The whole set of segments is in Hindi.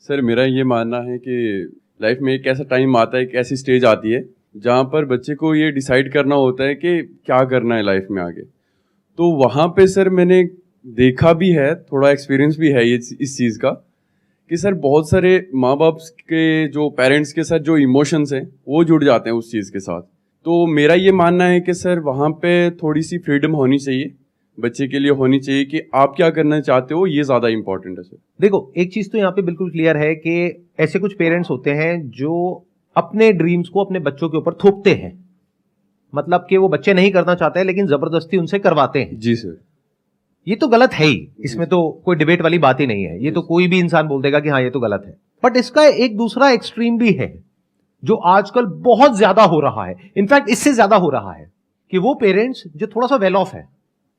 सर मेरा ये मानना है कि लाइफ में एक ऐसा टाइम आता है, एक ऐसी स्टेज आती है जहाँ पर बच्चे को ये डिसाइड करना होता है कि क्या करना है लाइफ में आगे। तो वहाँ पे सर मैंने देखा भी है, थोड़ा एक्सपीरियंस भी है ये इस चीज़ का कि सर बहुत सारे माँ बाप के जो पेरेंट्स के साथ जो इमोशंस हैं वो जुड़ जाते हैं उस चीज़ के साथ। तो मेरा ये मानना है कि सर वहाँ पे थोड़ी सी फ्रीडम होनी चाहिए, बच्चे के लिए होनी चाहिए कि आप क्या करना चाहते हो, ये ज़्यादा इंपॉर्टेंट है सर। देखो, एक चीज तो यहाँ पे बिल्कुल क्लियर है कि ऐसे कुछ पेरेंट्स होते हैं जो अपने ड्रीम्स को अपने बच्चों के ऊपर थोपते हैं। मतलब कि वो बच्चे नहीं करना चाहते हैं लेकिन जबरदस्ती उनसे करवाते हैं। जी सर। ये तो गलत है ही, इसमें तो कोई डिबेट वाली बात ही नहीं है। ये तो कोई भी इंसान बोल देगा कि हाँ ये तो गलत है। बट इसका एक दूसरा एक्सट्रीम भी है जो आजकल बहुत ज्यादा हो रहा है, इनफैक्ट इससे ज्यादा हो रहा है, कि वो पेरेंट्स जो थोड़ा सा वेल ऑफ है,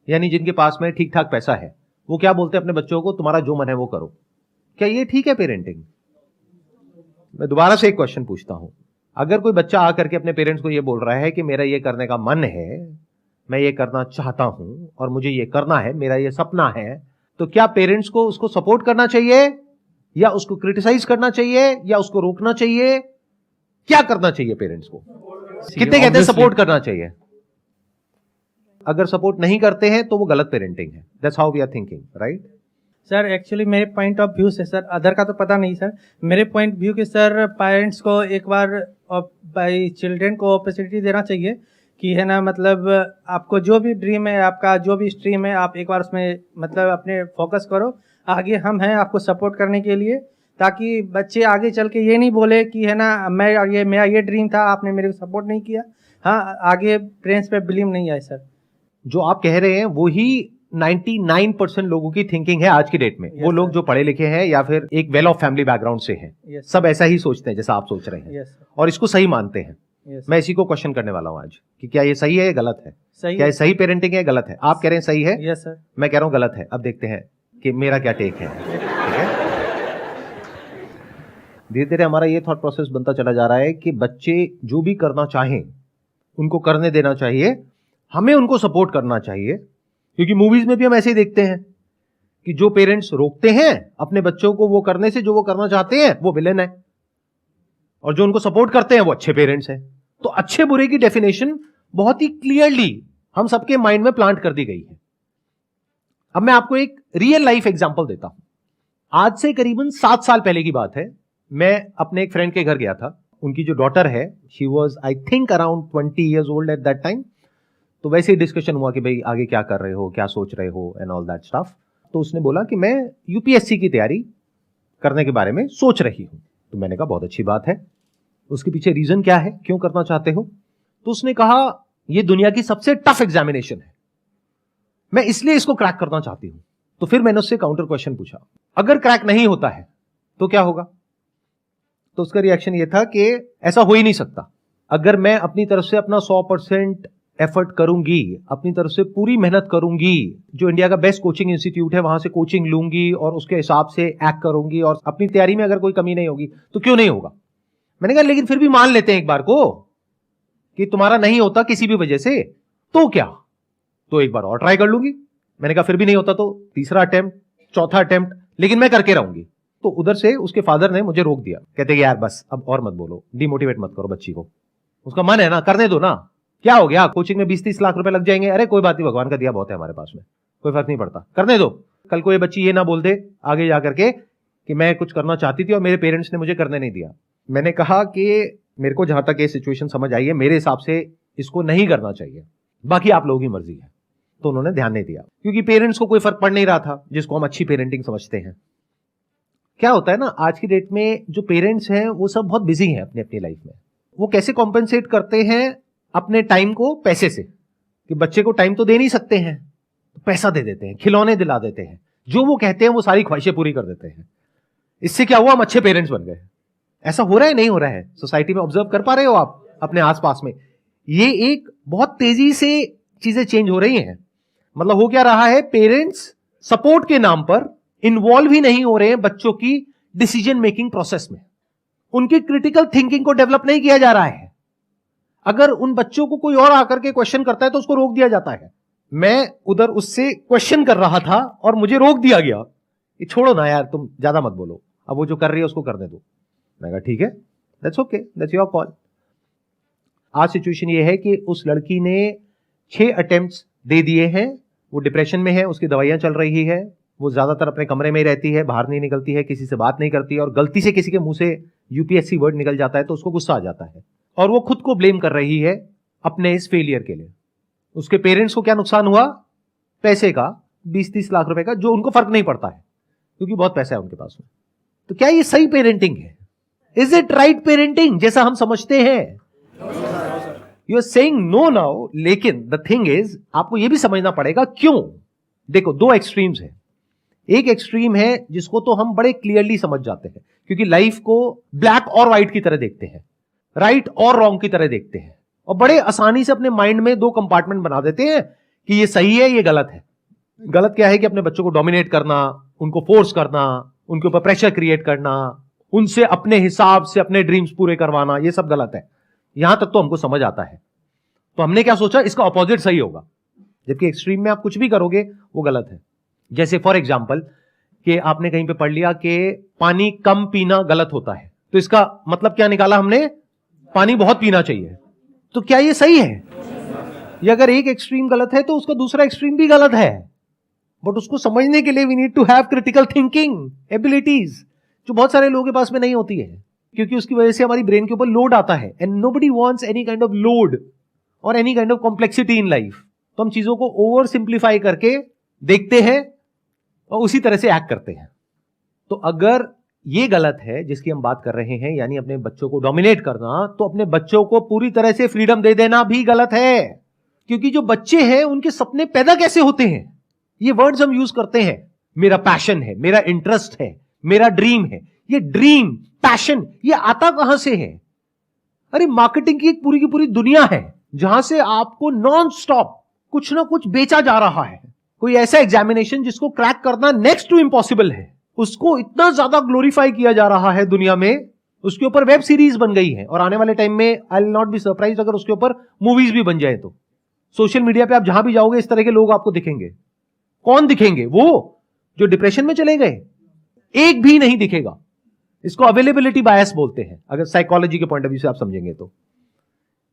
यानी जिनके पास में ठीक ठाक पैसा है, वो क्या बोलते हैं अपने बच्चों को, तुम्हारा जो मन है वो करो। क्या ये ठीक है पेरेंटिंग? मैं दोबारा से एक क्वेश्चन पूछता हूं, अगर कोई बच्चा आकर के अपने पेरेंट्स को ये बोल रहा है कि मेरा ये करने का मन है, मैं ये करना चाहता हूं और मुझे ये करना है, मेरा ये सपना है, तो क्या पेरेंट्स को उसको सपोर्ट करना चाहिए या उसको क्रिटिसाइज करना चाहिए या उसको रोकना चाहिए? क्या करना चाहिए पेरेंट्स को? कितने कहते हैं सपोर्ट करना चाहिए? अगर सपोर्ट नहीं करते हैं तो वो गलत पेरेंटिंग है। That's how we are thinking, right? Sir actually मेरे पॉइंट ऑफ व्यू से, सर अदर का तो पता नहीं सर, मेरे पॉइंट व्यू के सर पेरेंट्स को एक बार बाई चिल्ड्रेन को अपॉर्चुनिटी देना चाहिए कि है ना, मतलब आपको जो भी ड्रीम है, आपका जो भी स्ट्रीम है, आप एक बार उसमें मतलब अपने फोकस करो। आगे हम हैं आपको सपोर्ट करने के लिए, ताकि बच्चे आगे चल के ये नहीं बोले कि है ना मेरा ये ड्रीम था, आपने मेरे को सपोर्ट नहीं किया। हाँ, आगे पेरेंट्स पे ब्लेम नहीं आए सर। जो आप कह रहे हैं वो ही 99% लोगों की थिंकिंग है आज की डेट में। वो लोग जो पढ़े लिखे हैं या फिर एक वेल ऑफ फैमिली बैकग्राउंड से हैं, सब ऐसा ही सोचते हैं जैसा आप सोच रहे हैं, और इसको सही मानते हैं। मैं इसी को क्वेश्चन करने वाला हूं आज कि क्या ये सही है या गलत है? क्या ये सही पेरेंटिंग है, गलत है? आप कह रहे हैं सही है, यस सर। मैं कह रहा हूं गलत है। अब देखते हैं कि मेरा क्या टेक है। ठीक है, धीरे धीरे हमारा ये थॉट प्रोसेस बनता चला जा रहा है कि बच्चे जो भी करना चाहें उनको करने देना चाहिए, हमें उनको सपोर्ट करना चाहिए। क्योंकि मूवीज में भी हम ऐसे ही देखते हैं कि जो पेरेंट्स रोकते हैं अपने बच्चों को वो करने से जो वो करना चाहते हैं, वो विलेन है, और जो उनको सपोर्ट करते हैं वो अच्छे पेरेंट्स हैं। तो अच्छे बुरे की डेफिनेशन बहुत ही क्लियरली हम सबके माइंड में प्लांट कर दी गई है। अब मैं आपको एक रियल लाइफ एग्जांपल देता हूं। आज से करीबन 7 साल पहले की बात है। मैं अपने एक फ्रेंड के घर गया था। उनकी जो डॉटर है, she was I think around 20 years old at that time. तो वैसे ही डिस्कशन हुआ कि भाई आगे क्या कर रहे हो, क्या सोच रहे हो एंड ऑल दैट स्टफ। तो उसने बोला कि मैं यूपीएससी की तैयारी करने के बारे में सोच रही हूं। तो मैंने कहा बहुत अच्छी बात है, उसके पीछे रीजन क्या है, क्यों करना चाहते हो? तो उसने कहा यह दुनिया की सबसे टफ एग्जामिनेशन है, मैं इसलिए इसको क्रैक करना चाहती हूं। तो फिर मैंने उससे काउंटर क्वेश्चन पूछा, अगर क्रैक नहीं होता है तो क्या होगा? तो उसका रिएक्शन यह था कि ऐसा हो ही नहीं सकता। अगर मैं अपनी तरफ से अपना 100% एफर्ट करूंगी, अपनी तरफ से पूरी मेहनत करूंगी, जो इंडिया का बेस्ट कोचिंग इंस्टीट्यूट है वहां से कोचिंग लूंगी और उसके हिसाब से एक्ट करूंगी, और अपनी तैयारी में अगर कोई कमी नहीं होगी तो क्यों नहीं होगा? मैंने कहा लेकिन फिर भी मान लेते हैं एक बार को कि तुम्हारा नहीं होता किसी भी वजह से, तो क्या? तो एक बार और ट्राई कर लूंगी। मैंने कहा फिर भी नहीं होता तो तीसरा अटेम्प्ट, चौथा अटेम्प्ट, लेकिन मैं करके रहूंगी। तो उधर से उसके फादर ने मुझे रोक दिया, कहते कि यार बस अब और मत बोलो, डिमोटिवेट मत करो बच्ची को, उसका मन है ना, करने दो ना, क्या हो गया, कोचिंग में 20-30 लाख रुपए लग जाएंगे, अरे कोई बात नहीं, भगवान का दिया बहुत है हमारे पास में, कोई फर्क नहीं पड़ता, करने दो। कल को ये बच्ची ये ना बोल दे आगे जाकर के कि मैं कुछ करना चाहती थी और मेरे पेरेंट्स ने मुझे करने नहीं दिया। मैंने कहा कि मेरे को जहां तक ये सिचुएशन समझ आई है, मेरे हिसाब से इसको नहीं करना चाहिए, बाकी आप लोगों की मर्जी है। तो उन्होंने ध्यान नहीं दिया, क्योंकि पेरेंट्स को कोई फर्क पड़ नहीं रहा था, जिसको हम अच्छी पेरेंटिंग समझते हैं। क्या होता है ना, आज की डेट में जो पेरेंट्स हैं वो सब बहुत बिजी हैं अपनी अपनी लाइफ में। वो कैसे कॉम्पेंसेट करते हैं अपने टाइम को पैसे से, कि बच्चे को टाइम तो दे नहीं सकते हैं, तो पैसा दे देते हैं, खिलौने दिला देते हैं, जो वो कहते हैं वो सारी ख्वाहिशें पूरी कर देते हैं। इससे क्या हुआ, हम अच्छे पेरेंट्स बन गए। ऐसा हो रहा है, नहीं हो रहा है? सोसाइटी में ऑब्जर्व कर पा रहे हो आप अपने आसपास में? ये एक बहुत तेजी से चीजें चेंज हो रही हैं। मतलब हो क्या रहा है, पेरेंट्स सपोर्ट के नाम पर इन्वॉल्व ही नहीं हो रहे हैं बच्चों की डिसीजन मेकिंग प्रोसेस में। उनकी क्रिटिकल थिंकिंग को डेवलप नहीं किया जा रहा है। अगर उन बच्चों को कोई और आकर के क्वेश्चन करता है तो उसको रोक दिया जाता है। मैं उधर उससे क्वेश्चन कर रहा था और मुझे रोक दिया गया, ये छोड़ो ना यार, तुम ज्यादा मत बोलो, अब वो जो कर रही है उसको करने दो। मैं कहा ठीक है, that's okay, that's your call. आज सिचुएशन ये है कि उस लड़की ने 6 अटेम्प्ट्स दे दिए हैं, वो डिप्रेशन में है, उसकी दवाइयां चल रही है, वो ज्यादातर अपने कमरे में ही रहती है, बाहर नहीं निकलती है, किसी से बात नहीं करती है, और गलती से किसी के मुंह से यूपीएससी वर्ड निकल जाता है तो उसको गुस्सा आ जाता है और वो खुद को ब्लेम कर रही है अपने इस फेलियर के लिए। उसके पेरेंट्स को क्या नुकसान हुआ? पैसे का, 20-30 लाख रुपए का, जो उनको फर्क नहीं पड़ता है क्योंकि बहुत पैसा है उनके पास में। तो क्या ये सही पेरेंटिंग है? इज इट राइट पेरेंटिंग जैसा हम समझते हैं? You are saying no now, लेकिन द थिंग इज आपको यह भी समझना पड़ेगा क्यों। देखो, 2 एक्सट्रीम्स हैं। एक एक्सट्रीम है जिसको तो हम बड़े क्लियरली समझ जाते हैं क्योंकि लाइफ को ब्लैक और व्हाइट की तरह देखते हैं, राइट और रॉन्ग की तरह देखते हैं, और बड़े आसानी से अपने माइंड में 2 कंपार्टमेंट बना देते हैं कि ये सही है, ये गलत है। गलत क्या है कि अपने बच्चों को डोमिनेट करना, उनको फोर्स करना, उनके ऊपर प्रेशर क्रिएट करना, उनसे अपने हिसाब से अपने ड्रीम्स पूरे करवाना, ये सब गलत है। यहां तक तो हमको समझ आता है। तो हमने क्या सोचा, इसका ऑपोजिट सही होगा, जबकि एक्सट्रीम में आप कुछ भी करोगे वो गलत है। जैसे फॉर एग्जाम्पल कि आपने कहीं पे पढ़ लिया कि पानी कम पीना गलत होता है, तो इसका मतलब क्या निकाला हमने? पानी बहुत पीना चाहिए। तो क्या ये सही है? ये अगर एक एक्सट्रीम गलत है तो उसका दूसरा एक्सट्रीम भी गलत है। बट उसको समझने के लिए we need to have critical thinking abilities, जो बहुत सारे लोगों के पास में नहीं होती है, क्योंकि उसकी वजह से हमारी ब्रेन के ऊपर लोड आता है। And nobody wants any kind of load और any kind of complexity in life. तो हम चीजों को ओवर सिंप्लीफाई करके देखते हैं और उसी तरह से एक्ट करते हैं। तो अगर ये गलत है जिसकी हम बात कर रहे हैं, यानी अपने बच्चों को डोमिनेट करना, तो अपने बच्चों को पूरी तरह से फ्रीडम दे देना भी गलत है। क्योंकि जो बच्चे हैं उनके सपने पैदा कैसे होते हैं? ये वर्ड्स हम यूज करते हैं, मेरा पैशन है, मेरा इंटरेस्ट है, मेरा ड्रीम है। ये ड्रीम, पैशन, ये आता कहां से है? अरे मार्केटिंग की एक पूरी की पूरी दुनिया है जहां से आपको नॉन स्टॉप कुछ ना कुछ बेचा जा रहा है। कोई ऐसा एग्जामिनेशन जिसको क्रैक करना नेक्स्ट टू इम्पॉसिबल है, उसको इतना ज्यादा ग्लोरीफाई किया जा रहा है दुनिया में, उसके ऊपर वेब सीरीज बन गई है, और आने वाले टाइम में I will not be surprised अगर उसके ऊपर मूवीज भी बन जाए। तो सोशल मीडिया पे आप जहां भी जाओगे इस तरह के लोग आपको दिखेंगे। कौन दिखेंगे? वो जो डिप्रेशन में चले गए, एक भी नहीं दिखेगा। इसको अवेलेबिलिटी बायस बोलते हैं, अगर साइकोलॉजी के पॉइंट ऑफ व्यू से आप समझेंगे तो।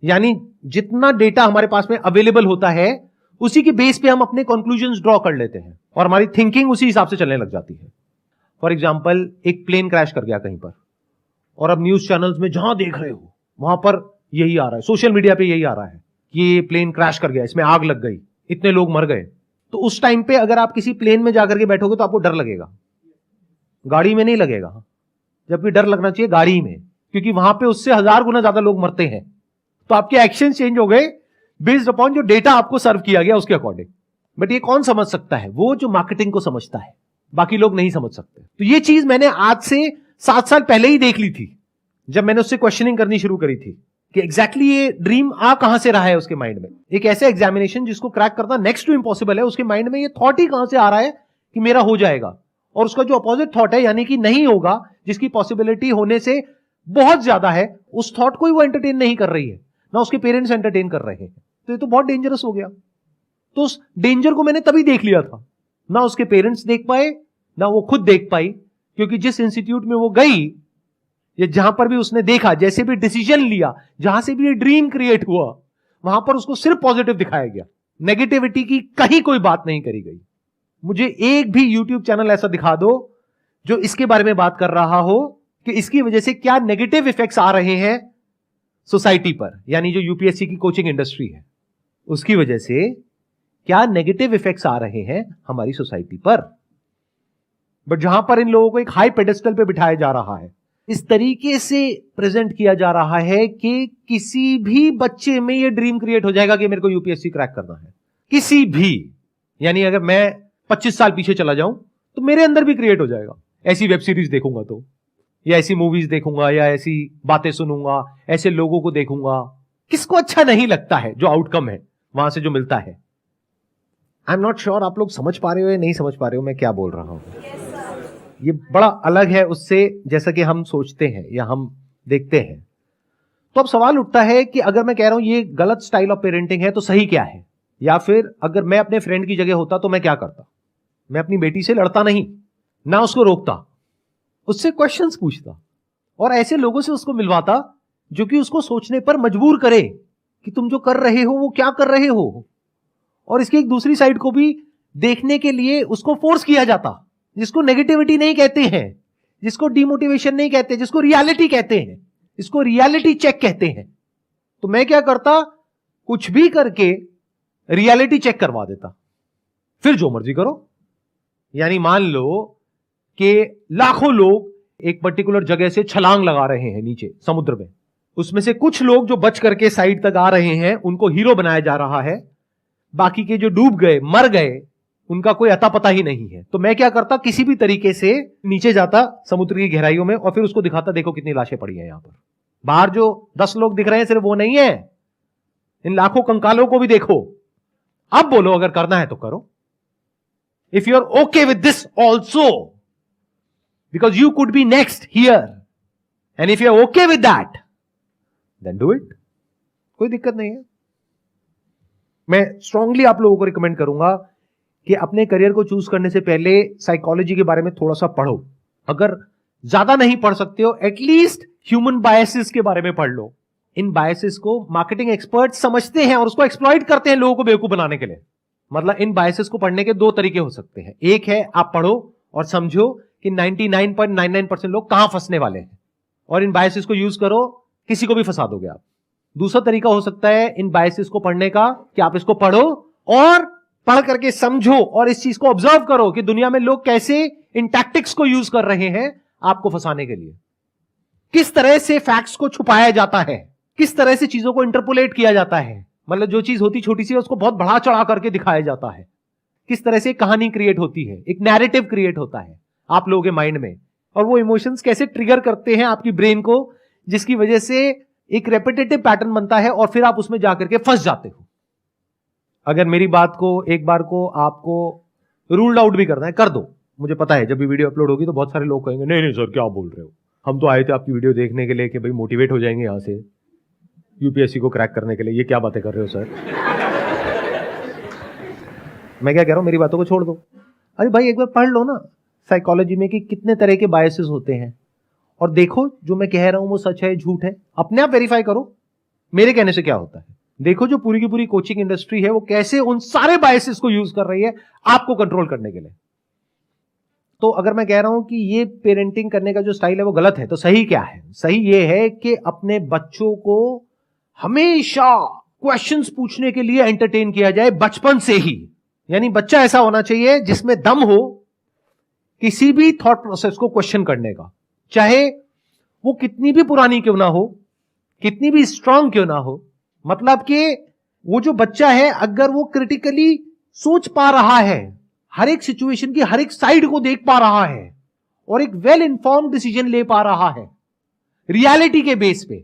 यानी जितना डेटा हमारे पास में अवेलेबल होता है उसी के बेस पे हम अपने कंक्लूजन्स ड्रॉ कर लेते हैं और हमारी थिंकिंग उसी हिसाब से चलने लग जाती है। फॉर एग्जाम्पल, एक प्लेन क्रैश कर गया कहीं पर, और अब न्यूज चैनल्स में जहां देख रहे हो वहां पर यही आ रहा है, सोशल मीडिया पे यही आ रहा है कि ये प्लेन क्रैश कर गया, इसमें आग लग गई, इतने लोग मर गए। तो उस टाइम पे अगर आप किसी प्लेन में जाकर के बैठोगे तो आपको डर लगेगा, गाड़ी में नहीं लगेगा। जबकि डर लगना चाहिए गाड़ी में, क्योंकि वहां पे उससे 1000 गुना ज्यादा लोग मरते हैं। तो आपके एक्शन चेंज हो गए बेस्ड अपॉन जो डेटा आपको सर्व किया गया उसके अकॉर्डिंग। बट ये कौन समझ सकता है? वो जो मार्केटिंग को समझता है, बाकी लोग नहीं समझ सकते। तो ये चीज मैंने आज से 7 साल पहले ही देख ली थी, जब मैंने उससे क्वेश्चनिंग करनी शुरू करी थी कि एग्जैक्टली ये ड्रीम आ कहां से रहा है उसके माइंड में। एक ऐसे एग्जामिनेशन जिसको क्रैक करना नेक्स्ट टू इम्पॉसिबल है, उसके माइंड में ये थॉट ही कहां से आ रहा है कि मेरा हो जाएगा, और उसका जो अपोजिट थॉट है यानी कि नहीं होगा, जिसकी पॉसिबिलिटी होने से बहुत ज्यादा है, उस थॉट को ही वो एंटरटेन नहीं कर रही है, ना उसके पेरेंट्स एंटरटेन कर रहे हैं। तो ये तो बहुत डेंजरस हो गया। तो उस डेंजर को मैंने तभी देख लिया था, ना उसके पेरेंट्स देख पाए ना वो खुद देख पाई, क्योंकि जिस इंस्टीट्यूट में वो गई या जहां पर भी उसने देखा, जैसे भी डिसीजन लिया, जहां से भी ये ड्रीम क्रिएट हुआ, वहां पर उसको सिर्फ पॉजिटिव दिखाया गया, नेगेटिविटी की कहीं कोई बात नहीं करी गई। मुझे एक भी यूट्यूब चैनल ऐसा दिखा दो जो इसके बारे में बात कर रहा हो कि इसकी वजह से क्या नेगेटिव इफेक्ट्स आ रहे हैं सोसाइटी पर, यानी जो यूपीएससी की कोचिंग इंडस्ट्री है उसकी वजह से क्या नेगेटिव इफेक्ट्स आ रहे हैं हमारी सोसाइटी पर। बट जहां पर इन लोगों को एक हाई पेडेस्टल पे बिठाया जा रहा है, इस तरीके से प्रेजेंट किया जा रहा है कि किसी भी बच्चे में ये ड्रीम क्रिएट हो जाएगा कि मेरे को यूपीएससी क्रैक करना है, किसी भी। यानी अगर मैं 25 साल पीछे चला जाऊं तो मेरे अंदर भी क्रिएट हो जाएगा। ऐसी वेब सीरीज देखूंगा तो, या ऐसी मूवीज देखूंगा, या ऐसी बातें सुनूंगा, ऐसे लोगों को देखूंगा। किसको अच्छा नहीं लगता है जो आउटकम है वहां से जो मिलता है? आई एम नॉट श्योर आप लोग समझ पा रहे हो या नहीं समझ पा रहे हो मैं क्या बोल रहा हूं। ये बड़ा अलग है उससे जैसा कि हम सोचते हैं या हम देखते हैं। तो अब सवाल उठता है कि अगर मैं कह रहा हूं ये गलत स्टाइल ऑफ पेरेंटिंग है तो सही क्या है? या फिर अगर मैं अपने फ्रेंड की जगह होता तो मैं क्या करता? मैं अपनी बेटी से लड़ता नहीं, ना उसको रोकता, उससे क्वेश्चंस पूछता और ऐसे लोगों से उसको मिलवाता जो कि उसको सोचने पर मजबूर करे कि तुम जो कर रहे हो वो क्या कर रहे हो, और इसकी एक दूसरी साइड को भी देखने के लिए उसको फोर्स किया जाता, जिसको नेगेटिविटी नहीं कहते हैं, जिसको डिमोटिवेशन नहीं कहते, जिसको रियलिटी कहते हैं, इसको रियलिटी चेक कहते हैं। तो मैं क्या करता, कुछ भी करके रियलिटी चेक करवा देता, फिर जो मर्जी करो। यानी मान लो कि लाखों लोग एक पर्टिकुलर जगह से छलांग लगा रहे हैं नीचे समुद्र में, उसमें से कुछ लोग जो बच करके साइड तक आ रहे हैं उनको हीरो बनाया जा रहा है, बाकी के जो डूब गए मर गए उनका कोई अता पता ही नहीं है। तो मैं क्या करता, किसी भी तरीके से नीचे जाता समुद्र की गहराइयों में और फिर उसको दिखाता, देखो कितनी लाशें पड़ी हैं यहां पर, बाहर जो 10 लोग दिख रहे हैं सिर्फ वो नहीं है, इन लाखों कंकालों को भी देखो। अब बोलो अगर करना है तो करो। If you are okay with this also, because you could be next here, and if you are okay with that then do it, कोई दिक्कत नहीं है। मैं स्ट्रांगली आप लोगों को रिकमेंड करूंगा कि अपने करियर को चूज करने से पहले साइकोलॉजी के बारे में थोड़ा सा पढ़ो। अगर ज्यादा नहीं पढ़ सकते हो एटलीस्ट ह्यूमन बायसेस के बारे में पढ़ लो। इन बायसेस को मार्केटिंग एक्सपर्ट समझते हैं और उसको एक्सप्लॉइट करते हैं लोगों को बेवकूफ बनाने के लिए। मतलब इन बायसेस को पढ़ने के 2 तरीके हो सकते हैं। एक है आप पढ़ो और समझो कि 99.99% लोग कहां फंसने वाले हैं और इन बायसेस को यूज करो, किसी को भी फंसा दोगे आप। दूसरा तरीका हो सकता है इन बायसेस को पढ़ने का कि आप इसको पढ़ो और पढ़ करके समझो और इस चीज को ऑब्जर्व करो कि दुनिया में लोग कैसे इन टैक्टिक्स को यूज कर रहे हैं आपको फंसाने के लिए, किस तरह से फैक्ट्स को छुपाया जाता है, किस तरह से चीजों को इंटरपोलेट किया जाता है। मतलब जो चीज होती छोटी सी उसको बहुत बढ़ा चढ़ा करके दिखाया जाता है, किस तरह से कहानी क्रिएट होती है, एक नैरेटिव क्रिएट होता है आप लोगों के माइंड में, और वो इमोशंस कैसे ट्रिगर करते हैं आपकी ब्रेन को, जिसकी वजह से एक रेपिटेटिव पैटर्न बनता है और फिर आप उसमें जाकर के फंस जाते हो। अगर मेरी बात को एक बार को आपको रूल्ड आउट भी करना है कर दो। मुझे पता है जब भी वीडियो अपलोड होगी तो बहुत सारे लोग कहेंगे नहीं नहीं सर क्या बोल रहे हो, हम तो आए थे आपकी वीडियो देखने के लिए कि भाई मोटिवेट हो जाएंगे यहां से यूपीएससी को क्रैक करने के लिए, ये क्या बातें कर रहे हो सर। मैं क्या कह रहा हूं, मेरी बातों को छोड़ दो। अरे भाई एक बार पढ़ लो ना साइकोलॉजी में कि कितने तरह के बायसेस होते हैं और देखो जो मैं कह रहा हूं वो सच है झूठ है, अपने आप वेरीफाई करो मेरे कहने से क्या होता है। देखो जो पूरी की पूरी कोचिंग इंडस्ट्री है वो कैसे उन सारे बायसेस को यूज कर रही है आपको कंट्रोल करने के लिए। तो अगर मैं कह रहा हूं कि ये पेरेंटिंग करने का जो स्टाइल है वो गलत है, तो सही क्या है? सही ये है कि अपने बच्चों को हमेशा क्वेश्चंस पूछने के लिए एंटरटेन किया जाए बचपन से ही। यानी बच्चा ऐसा होना चाहिए जिसमें दम हो किसी भी थॉट प्रोसेस को क्वेश्चन करने का, चाहे वो कितनी भी पुरानी क्यों ना हो, कितनी भी स्ट्रांग क्यों ना हो। मतलब कि वो जो बच्चा है अगर वो क्रिटिकली सोच पा रहा है, हर एक सिचुएशन की हर एक साइड को देख पा रहा है और एक वेल इन्फॉर्म्ड डिसीजन ले पा रहा है रियलिटी के बेस पे,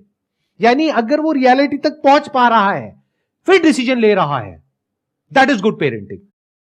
यानी अगर वो रियलिटी तक पहुंच पा रहा है फिर डिसीजन ले रहा है, दैट इज गुड पेरेंटिंग।